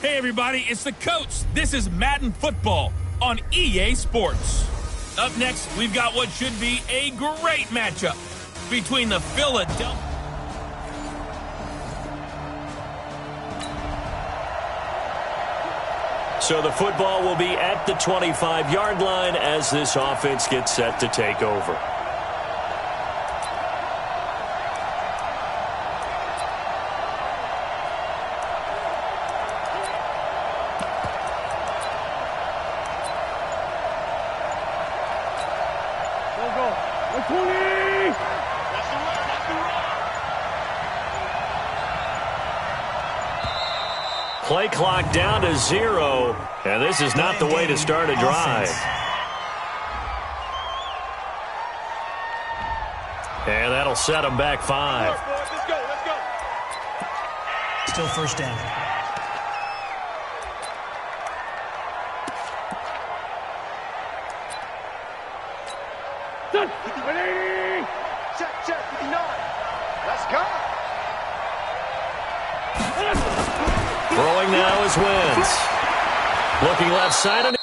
Hey everybody, it's the coach. This is Madden Football on EA Sports. Up next, we've got what should be a great matchup between the Philadelphia. So the football will be at the 25-yard line as this offense gets set to take over. Play clock down to 0, and this is not the way to start a drive. And that'll set them back 5. Let's go. Still first down. Done. 180. Check. 59. Let's go. Throwing now is Wentz. Looking left side. And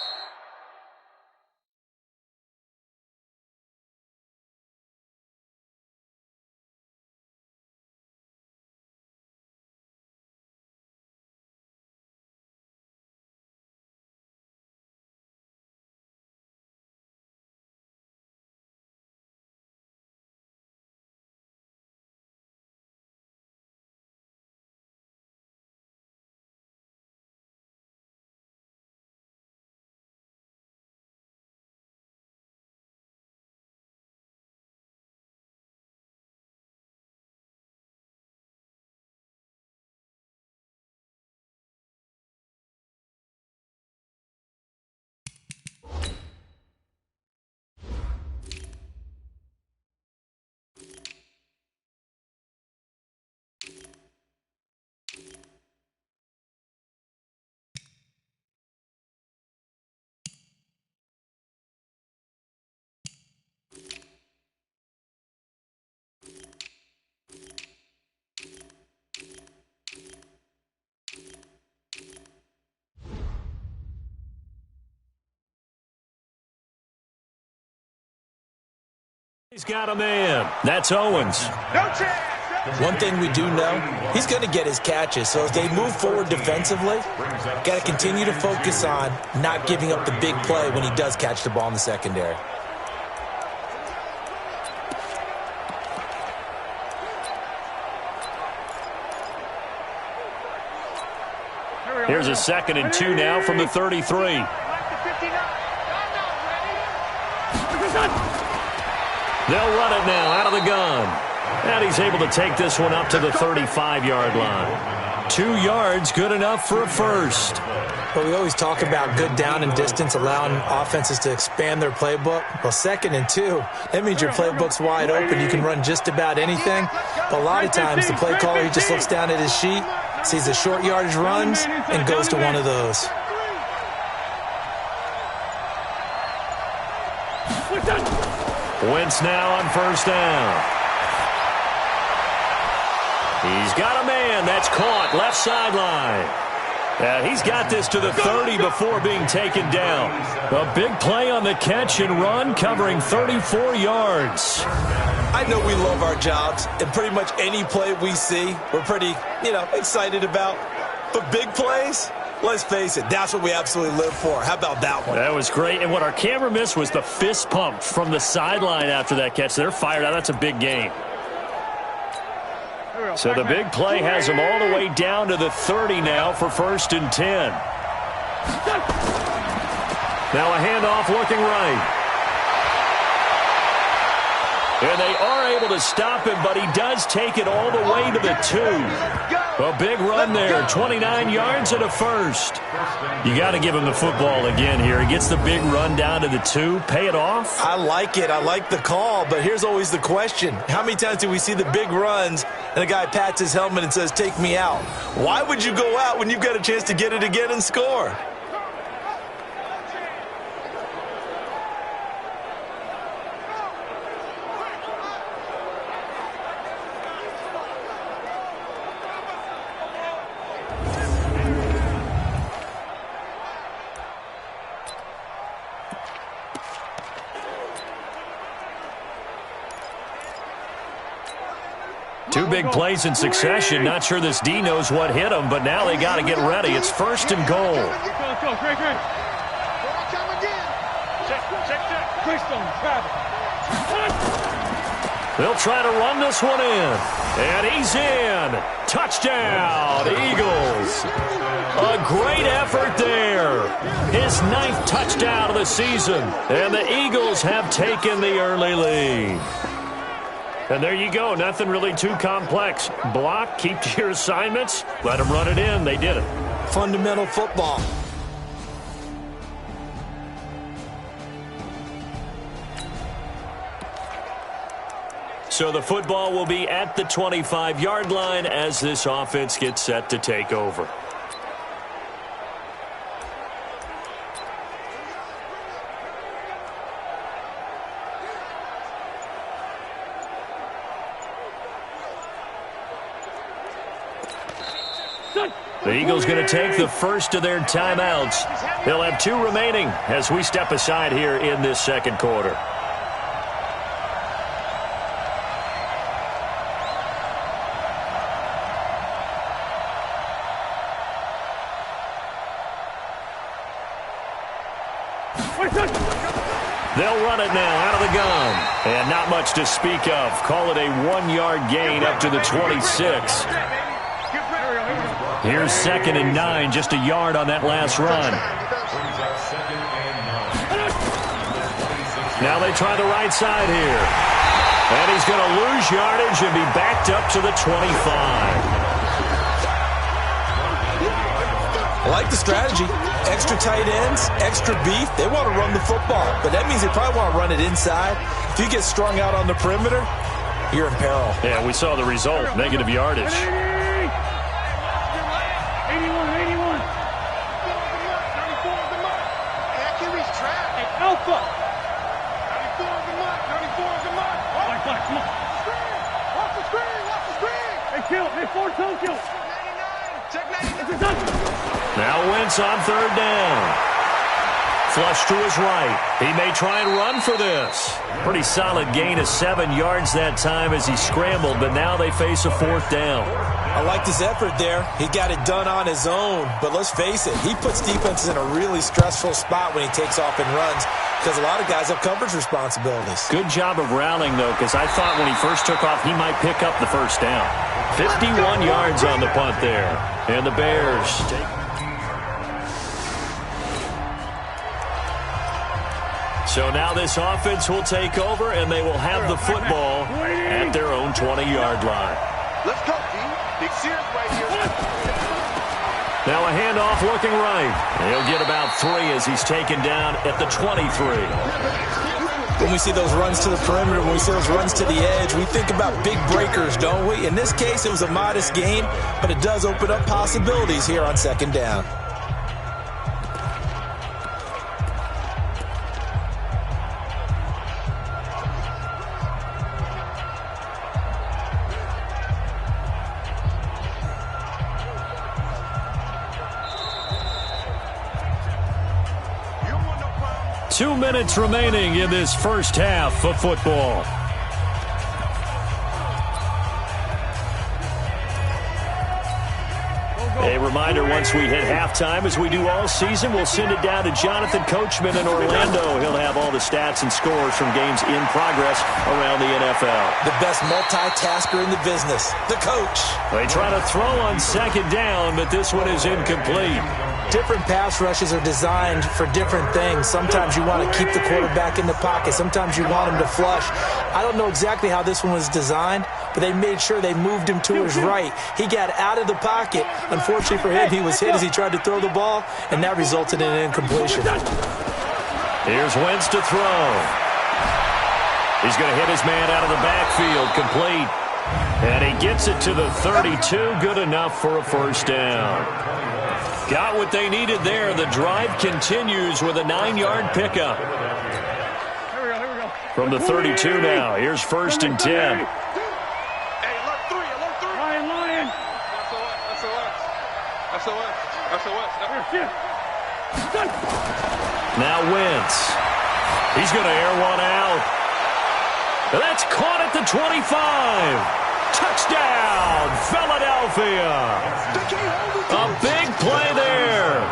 he's got a man. That's Owens. No chance. One thing we do know, he's going to get his catches. So as they move forward defensively, got to continue to focus on not giving up the big play when he does catch the ball in the secondary. Here's a 2nd and 2 now from the 33. They'll run it now out of the gun. And he's able to take this one up to the 35-yard line. 2 yards, good enough for a first. Well, we always talk about good down and distance, allowing offenses to expand their playbook. Well, 2nd and 2, that means your playbook's wide open. You can run just about anything. But a lot of times, the play caller, he just looks down at his sheet, sees the short yardage runs, and goes to one of those. Wentz now on first down. He's got a man. That's caught. Left sideline. He's got this to the 30 before being taken down. A big play on the catch and run, covering 34 yards. I know we love our jobs, and pretty much any play we see, we're pretty, excited about. But big plays, let's face it, that's what we absolutely live for. How about that one? That was great. And what our camera missed was the fist pump from the sideline after that catch. They're fired out. That's a big game. So the big play has them all the way down to the 30 now for 1st and 10. Now a handoff looking right. And they are able to stop him, but he does take it all the way to the 2. A big run there, 29 yards and a first. You got to give him the football again here. He gets the big run down to the 2. Pay it off. I like it. I like the call, but here's always the question. How many times do we see the big runs and a guy pats his helmet and says, take me out? Why would you go out when you've got a chance to get it again and score? big plays in succession. Not sure this D knows what hit him, but now they got to get ready. It's 1st and goal. Go, Greg. Come again. Check. Keystone, They'll try to run this one in. And he's in. Touchdown, Eagles. A great effort there. His 9th touchdown of the season. And the Eagles have taken the early lead. And there you go. Nothing really too complex. Block, keep to your assignments, let them run it in. They did it. Fundamental football. So the football will be at the 25-yard line as this offense gets set to take over. The Eagles going to take the first of their timeouts. They'll have 2 remaining as we step aside here in this second quarter. They'll run it now out of the gun. And not much to speak of. Call it a 1-yard gain up to the 26. Here's 2nd and 9, just a yard on that last run. Now they try the right side here. And he's going to lose yardage and be backed up to the 25. I like the strategy. Extra tight ends, extra beef. They want to run the football, but that means they probably want to run it inside. If you get strung out on the perimeter, you're in peril. Yeah, we saw the result, negative yardage. 81. Alpha. 94 is the mark. 94 is the mark. Come on. Watch the screen. Hey, kill. Hey, 4-2 kill. Check 99. Now Wentz on 3rd down. Flush to his right. He may try and run for this. Pretty solid gain of 7 yards that time as he scrambled, but now they face a 4th down. I like his effort there. He got it done on his own, but let's face it, he puts defenses in a really stressful spot when he takes off and runs because a lot of guys have coverage responsibilities. Good job of rallying, though, because I thought when he first took off, he might pick up the 1st down. 51 yards on the punt there. And the Bears take. So now this offense will take over, and they will have the football at their own 20-yard line. Let's go, D. Big Sears right here. Now a handoff looking right. He'll get about 3 as he's taken down at the 23. When we see those runs to the perimeter, when we see those runs to the edge, we think about big breakers, don't we? In this case, it was a modest gain, but it does open up possibilities here on 2nd down. Two minutes remaining in this first half of football. A reminder, once we hit halftime, as we do all season, we'll send it down to Jonathan Coachman in Orlando. He'll have all the stats and scores from games in progress around the NFL. The best multitasker in the business, the coach. They try to throw on 2nd down, but this one is incomplete. Different pass rushes are designed for different things. Sometimes you want to keep the quarterback in the pocket. Sometimes you want him to flush. I don't know exactly how this one was designed, but they made sure they moved him to his right. He got out of the pocket. Unfortunately for him, he was hit as he tried to throw the ball, and that resulted in an incompletion. Here's Wentz to throw. He's going to hit his man out of the backfield, complete. And he gets it to the 32, good enough for a 1st down. Got what they needed there. The drive continues with a 9-yard pickup. Here we go. From the 32 now. Here's 1st and 10. Hey, alert 3. Lion. SOS. Now Wentz. He's going to air one out. That's caught at the 25. Touchdown, Philadelphia. A big play there.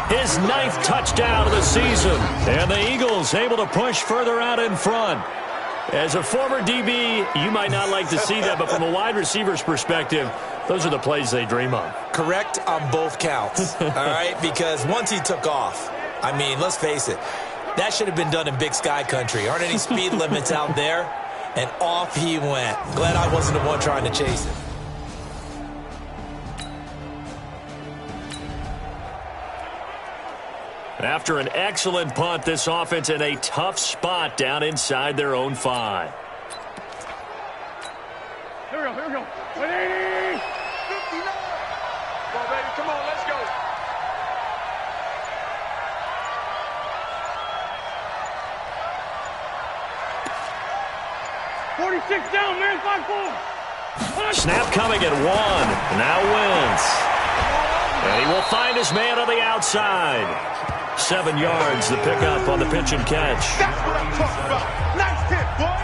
His 9th touchdown of the season. And the Eagles able to push further out in front. As a former DB, you might not like to see that, but from a wide receiver's perspective, those are the plays they dream of. Correct on both counts, all right? Because once he took off, I mean, let's face it, that should have been done in Big Sky country. Aren't any speed limits out there? And off he went. Glad I wasn't the one trying to chase him. After an excellent punt, this offense in a tough spot down inside their own 5. Here we go, here we go. 180! 59! Come on, baby, come on, let's go. "46 down, man, 5-4. Snap coming at 1. Now Wentz. And he will find his man on the outside. 7 yards, the pickup on the pitch and catch. That's what I'm talking about. Nice hit, boy.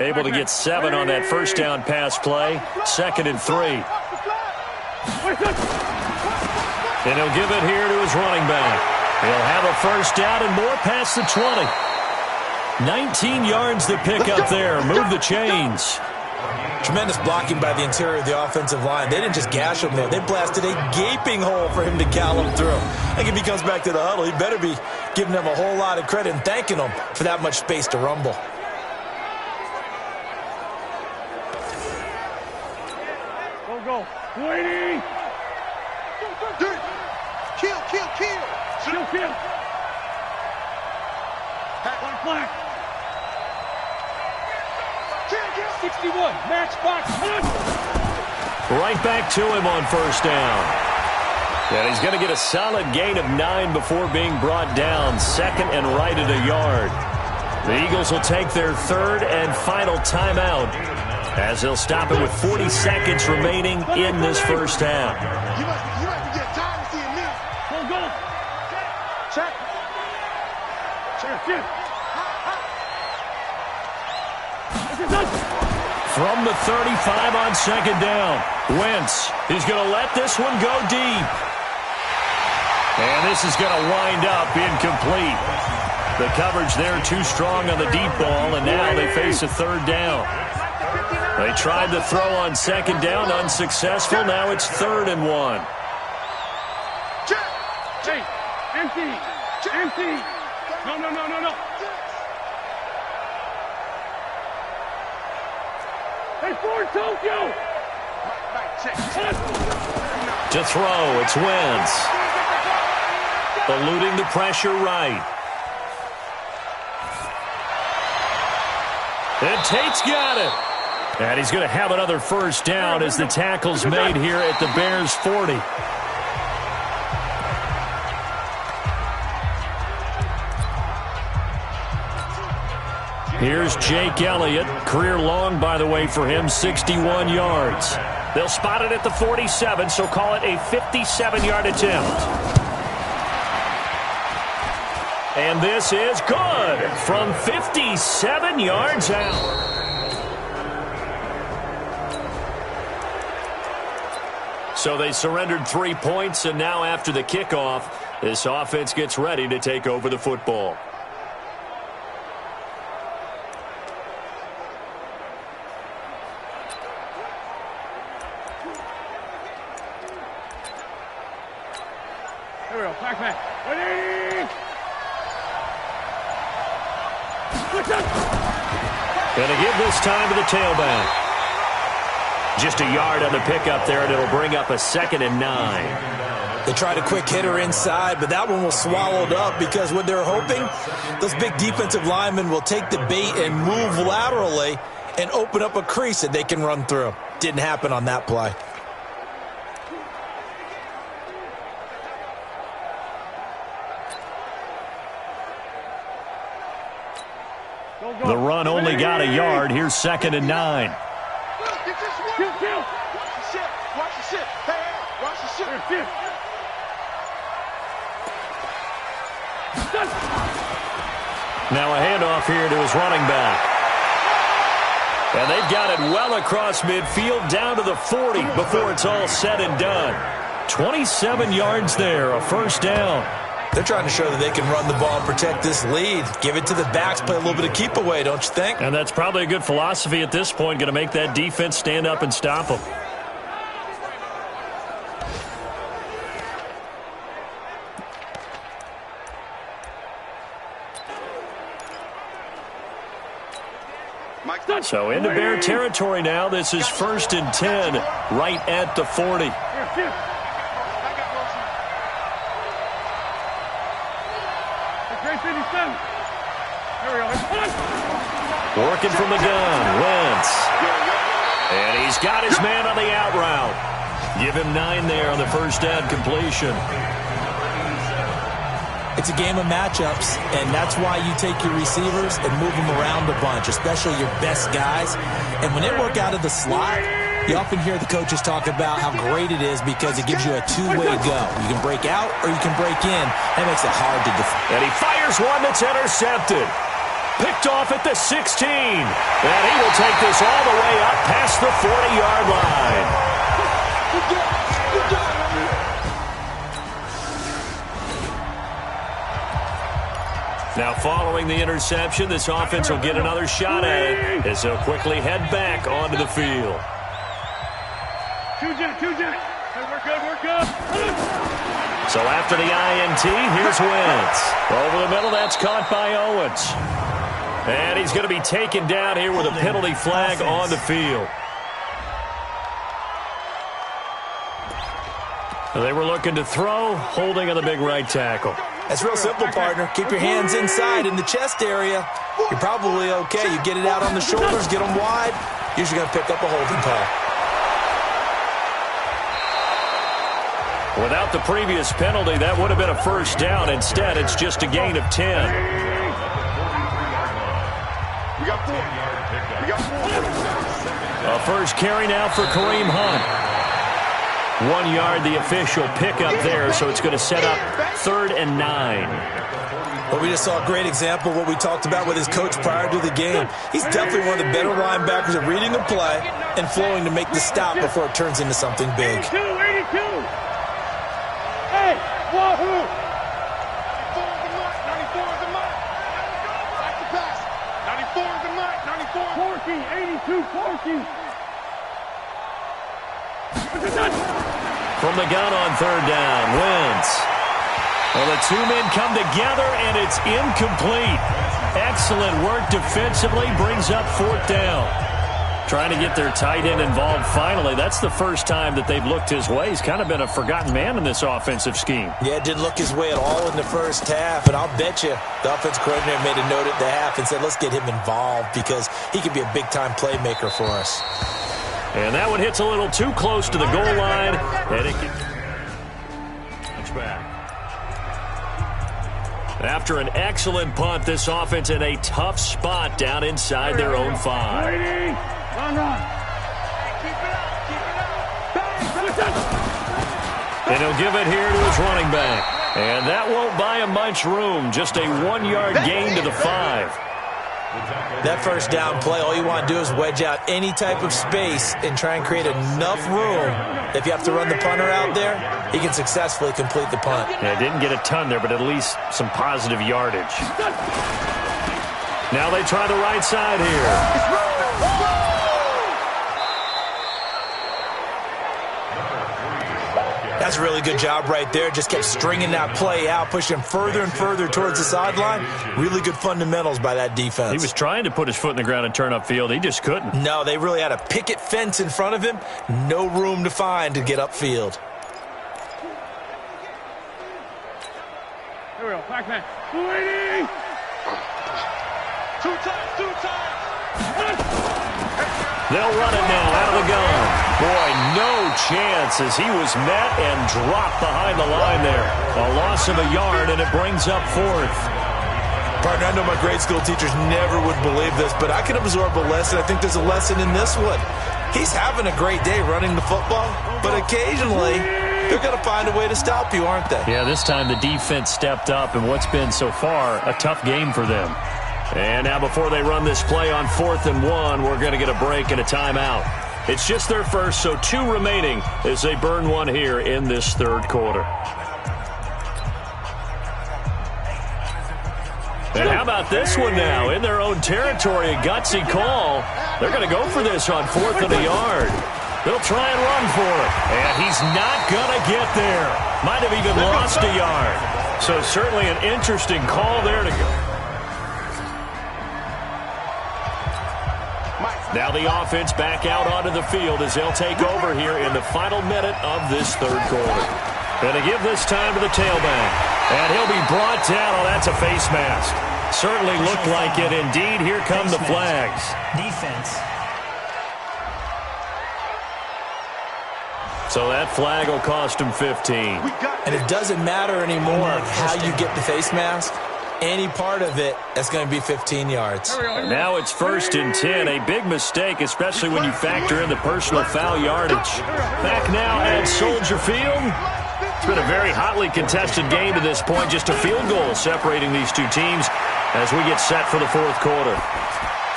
Able to get 7 on that first down pass play. 2nd and 3. And he'll give it here to his running back. He'll have a first down and more past the 20. 19 yards to pick up there. Move the chains. Tremendous blocking by the interior of the offensive line. They didn't just gash him there. They blasted a gaping hole for him to gallop through. I think if he comes back to the huddle, he better be giving them a whole lot of credit and thanking them for that much space to rumble. Go. 280! Kill! Kill! One flag. 61, match box. Right back to him on first down. And he's going to get a solid gain of 9 before being brought down. 2nd and right at a yard. The Eagles will take their 3rd and final timeout, as they'll stop it with 40 seconds remaining in this first half. You might be getting tired of seeing me. Go. Check. From the 35 on 2nd down, Wentz is going to let this one go deep. And this is going to wind up incomplete. The coverage there too strong on the deep ball, and now they face a 3rd down. They tried to throw on 2nd down, unsuccessful. Now it's 3rd and 1. Hey, empty. No. Hey, Ford Tokyo. To throw, it's Wentz. Eluding the pressure right. And Tate's got it. And he's going to have another first down as the tackle's made here at the Bears' 40. Here's Jake Elliott. Career long, by the way, for him, 61 yards. They'll spot it at the 47, so call it a 57-yard attempt. And this is good from 57 yards out. So they surrendered 3 points, and now after the kickoff, this offense gets ready to take over the football. Here we go, back. 180! Going to give this time to the tailback. Just a yard on the pickup there, and it'll bring up a 2nd and 9. They tried a quick hitter inside, but that one was swallowed up because what they're hoping, those big defensive linemen will take the bait and move laterally and open up a crease that they can run through. Didn't happen on that play. The run only got a yard. Here's 2nd and 9. Watch the shit. Watch the shit. Hey, watch the shit. Now a handoff here to his running back. And they've got it well across midfield down to the 40 before it's all said and done. 27 yards there, a first down. They're trying to show that they can run the ball and protect this lead. Give it to the backs, play a little bit of keep away, don't you think? And that's probably a good philosophy at this point, going to make that defense stand up and stop them. So into Bear territory now. This is 1st and 10, right at the 40. Working from the gun, Wentz. And he's got his man on the out route. Give him 9 there on the first down completion. It's a game of matchups, and that's why you take your receivers and move them around a bunch, especially your best guys. And when they work out of the slot, you often hear the coaches talk about how great it is because it gives you a two-way go. You can break out or you can break in. That makes it hard to defend. And he fires one that's intercepted. Picked off at the 16. And he will take this all the way up past the 40-yard line. Now following the interception, this offense will get another shot at it as they'll quickly head back onto the field. Two jet. Hey, we're good. So after the INT, here's Wentz. Over the middle, that's caught by Owens. And he's going to be taken down here with a penalty flag on the field. They were looking to throw, holding on the big right tackle. That's real simple, partner. Keep your hands inside in the chest area. You're probably okay. You get it out on the shoulders, get them wide. Usually going to pick up a holding call. Without the previous penalty, that would have been a first down. Instead, it's just a gain of 10. We got 4. A first carry now for Kareem Hunt. 1 yard, the official pickup there, so it's going to set up 3rd and 9. Well, we just saw a great example of what we talked about with his coach prior to the game. He's definitely one of the better linebackers at reading a play and flowing to make the stop before it turns into something big. 82. Hey, wahoo! 94 is the mark. Back to pass. 94 is the mark. 94. 82, 40. From the gun on 3rd down, Wentz. Well, the two men come together, and it's incomplete. Excellent work defensively, brings up 4th down. Trying to get their tight end involved finally. That's the first time that they've looked his way. He's kind of been a forgotten man in this offensive scheme. Yeah, it didn't look his way at all in the first half, but I'll bet you the offense coordinator made a note at the half and said, let's get him involved because he could be a big-time playmaker for us. And that one hits a little too close to the goal line. And it gets back. After an excellent punt, this offense in a tough spot down inside their own 5. Run. And he'll give it here to his running back. And that won't buy him much room. Just a 1-yard gain to the 5. That first down play, all you want to do is wedge out any type of space and try and create enough room. If you have to run the punter out there, he can successfully complete the punt. Yeah, didn't get a ton there, but at least some positive yardage. Now they try the right side here. That's a really good job right there. Just kept stringing that play out, pushing him further and further towards the sideline. Really good fundamentals by that defense. He was trying to put his foot in the ground and turn upfield. He just couldn't. No, they really had a picket fence in front of him. No room to find to get upfield. Here we go. Back man. 280. Two times. They'll run it now out of the gun. Boy, no chance as he was met and dropped behind the line there. A loss of a yard, and it brings up fourth. Partner, I know my grade school teachers never would believe this, but I can absorb a lesson. I think there's a lesson in this one. He's having a great day running the football, but occasionally they're going to find a way to stop you, aren't they? Yeah, this time the defense stepped up, and what's been so far a tough game for them. And now before they run this play on 4th and 1, we're going to get a break and a timeout. It's just their first, so 2 remaining as they burn one here in this third quarter. And how about this one now? In their own territory, a gutsy call. They're going to go for this on 4th and a yard. They'll try and run for it. And he's not going to get there. Might have even lost a yard. So certainly an interesting call there to go. Now the offense back out onto the field as they'll take over here in the final minute of this third quarter. Going to give this time to the tailback. And he'll be brought down. Oh, that's a face mask. Certainly looked like it. Indeed, here come the flags. Defense. So that flag will cost him 15. And it doesn't matter anymore how you get the face mask. Any part of it, that's going to be 15 yards. Now it's 1st and 10. A big mistake, especially when you factor in the personal foul yardage. Back now at Soldier Field. It's been a very hotly contested game to this point. Just a field goal separating these two teams as we get set for the fourth quarter.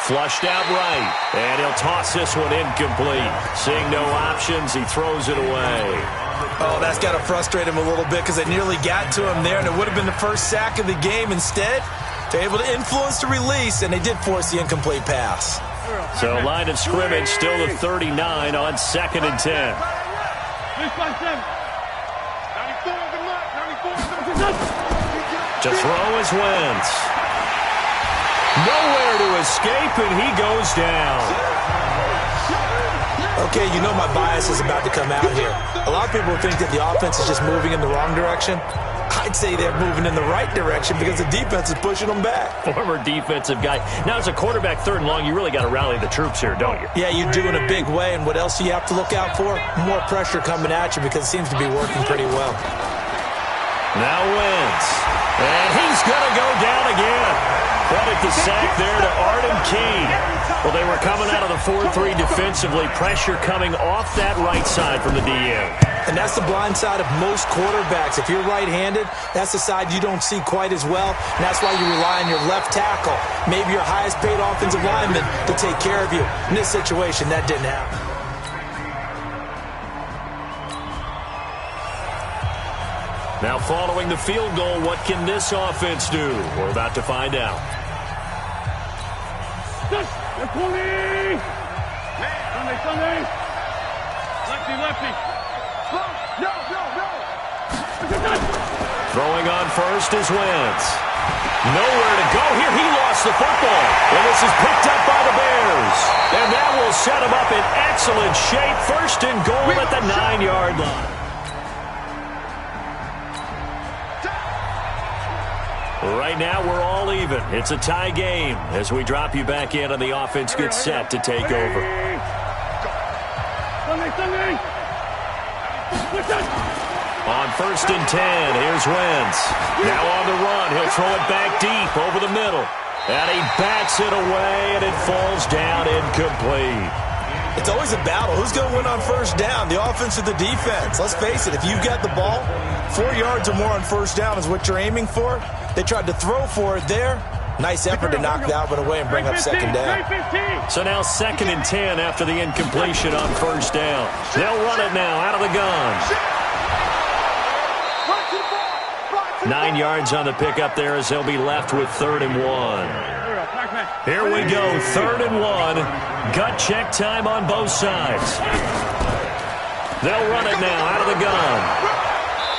Flushed out right, and he'll toss this one incomplete. Seeing no options, he throws it away. Oh, that's got to frustrate him a little bit because they nearly got to him there, and it would have been the first sack of the game. Instead, they're able to influence the release, and they did force the incomplete pass. So line of scrimmage still the 39 on 2nd and 10. To throw is Wentz. Nowhere to escape, and he goes down. Okay, you know my bias is about to come out here. A lot of people think that the offense is just moving in the wrong direction. I'd say they're moving in the right direction because the defense is pushing them back. Former defensive guy. Now, as a quarterback 3rd and long, you really got to rally the troops here, don't you? Yeah, you do in a big way, and what else do you have to look out for? More pressure coming at you because it seems to be working pretty well. Now Wentz. And he's going to go down again. Credit the sack there to Arden Key. Well, they were coming out of the 4-3 defensively. Pressure coming off that right side from the DM. And that's the blind side of most quarterbacks. If you're right-handed, that's the side you don't see quite as well. And that's why you rely on your left tackle, maybe your highest-paid offensive lineman, to take care of you. In this situation, that didn't happen. Now following the field goal, what can this offense do? We're about to find out. Sunday. Lefty. No. Throwing on first is Wentz. Nowhere to go here. He lost the football. And this is picked up by the Bears. And that will set him up in excellent shape. 1st and goal at the 9-yard line. Right now, we're all even. It's a tie game as we drop you back in and the offense gets set to take over. Sunday. On 1st and 10, here's Wentz. Now on the run, he'll throw it back deep over the middle. And he bats it away, and it falls down incomplete. It's always a battle. Who's going to win on 1st down, the offense or the defense? Let's face it, if you've got the ball, 4 yards or more on 1st down is what you're aiming for. They tried to throw for it there. Nice effort to knock that one away and bring up 2nd down. So now 2nd and 10 after the incompletion on 1st down. They'll run it now out of the gun. 9 yards on the pickup there as they'll be left with 3rd and 1. Here we go, 3rd and 1. Gut check time on both sides. They'll run it now out of the gun.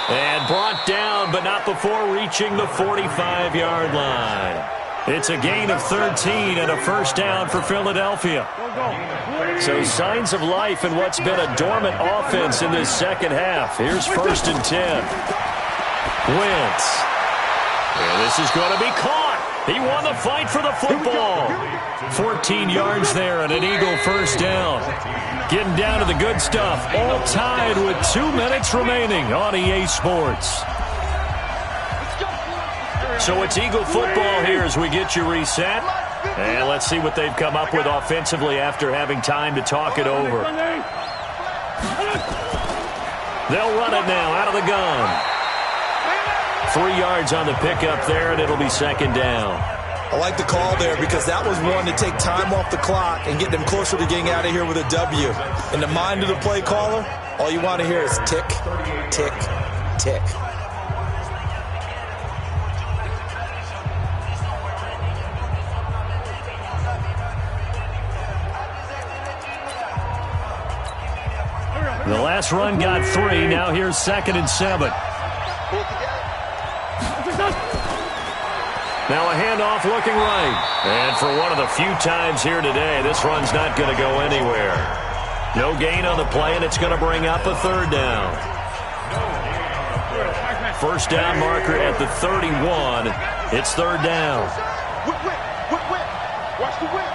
And brought down, but not before reaching the 45-yard line. It's a gain of 13 and a 1st down for Philadelphia. So signs of life in what's been a dormant offense in this second half. Here's 1st and 10. Wentz. And this is going to be caught. He won the fight for the football. 14 yards there and an Eagle first down. Getting down to the good stuff. All tied with 2 minutes remaining on EA Sports. So it's Eagle football here as we get you reset. And let's see what they've come up with offensively after having time to talk it over. They'll run it now out of the gun. 3 yards on the pickup there, and it'll be second down. I like the call there because that was one to take time off the clock and get them closer to getting out of here with a W. In the mind of the play caller, all you want to hear is tick, tick, tick. The last run got 3. Now here's 2nd and 7. Now a handoff looking right. And for one of the few times here today, this run's not going to go anywhere. No gain on the play, and it's going to bring up a 3rd down. First down marker at the 31. It's 3rd down. Watch the whip.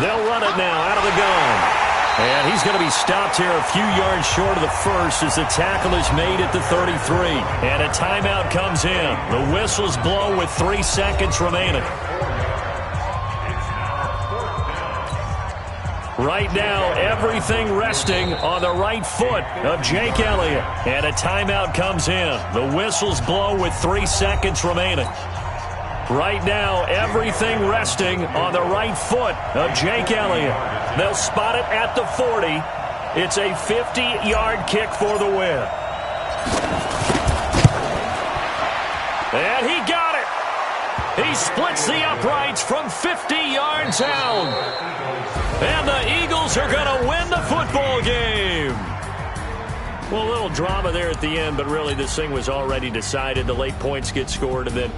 They'll run it now out of the gun. And he's going to be stopped here a few yards short of the first as the tackle is made at the 33. And a timeout comes in. The whistles blow with 3 seconds remaining. Right now, everything resting on the right foot of Jake Elliott. And a timeout comes in. The whistles blow with 3 seconds remaining. Right now, everything resting on the right foot of Jake Elliott. They'll spot it at the 40. It's a 50-yard kick for the win. And he got it. He splits the uprights from 50 yards out. And the Eagles are going to win the football game. Well, a little drama there at the end, but really this thing was already decided. The late points get scored, and then